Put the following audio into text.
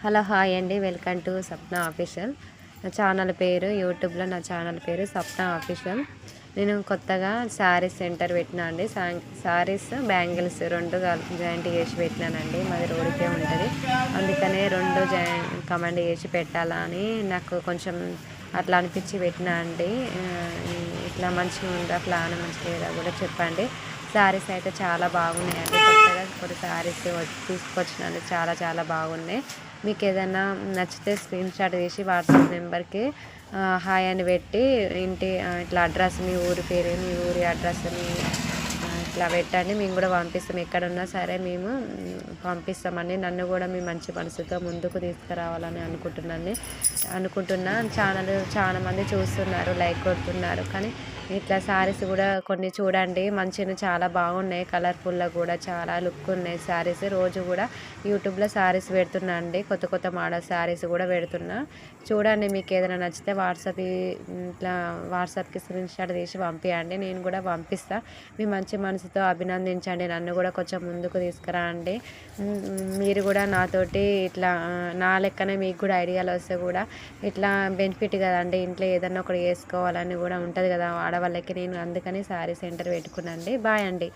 Hello hi అండి, welcome to Sapna official. నా channel పేరు యూట్యూబ్లో నా ఛానల్ పేరు సప్నా ఆఫీషియల్. నేను కొత్తగా శారీస్ సెంటర్ పెట్టినా అండి. శారీస్ బ్యాంగిల్స్ రెండు జాయింట్ చేసి పెట్టినానండి. మాది రోడ్కే ఉంటుంది, అందుకనే రెండు కమాండ్ చేసి పెట్టాలని నాకు కొంచెం అట్లా అనిపించి పెట్టినా అండి. ఇట్లా మంచిగా ఉందా, ప్లాన్ మంచిగా లేదా కూడా చెప్పండి. శారీస్ అయితే చాలా బాగున్నాయండి. కొత్తగా కొన్ని శారీస్ తీసుకొచ్చినాను, చాలా చాలా బాగున్నాయి. మీకు ఏదైనా నచ్చితే స్క్రీన్ షాట్ తీసి వాట్సాప్ నెంబర్కి హాయ్ అని పెట్టి ఇట్లా అడ్రస్, మీ ఊరి పేరు, మీ ఊరి అడ్రస్ని ఇట్లా పెట్టండి. మేము కూడా పంపిస్తాం, ఎక్కడున్నా సరే మేము పంపిస్తామండి. నన్ను కూడా మీ మంచి మనసుతో ముందుకు తీసుకురావాలని అనుకుంటున్నా. చాలా మంది చూస్తున్నారు, లైక్ కొడుతున్నారు. కానీ ఇట్లా శారీస్ కూడా కొన్ని చూడండి, మంచిగా చాలా బాగున్నాయి. కలర్ఫుల్గా కూడా చాలా లుక్ ఉన్నాయి శారీస్. రోజు కూడా యూట్యూబ్లో శారీస్ పెడుతున్నా అండి, కొత్త కొత్త మోడల్ శారీస్ కూడా పెడుతున్నా. చూడండి, మీకు ఏదైనా నచ్చితే వాట్సాప్కి స్క్రీన్ షాట్ తీసి పంపించండి, నేను కూడా పంపిస్తా. మీ మంచి మనసుతో అభినందించండి, నన్ను కూడా కొంచెం ముందుకు తీసుకురండి. మీరు కూడా నాతోటి ఇట్లా నా లెక్కనే మీకు కూడా ఐడియాలు వస్తే కూడా ఇట్లా బెనిఫిట్ కదండి. ఇంట్లో ఏదన్నా ఒకటి వేసుకోవాలని కూడా ఉంటుంది కదా ఆడవాళ్ళకి. నేను అందుకని శారీ సెంటర్ పెట్టుకున్నాండి. బాయ్ అండి.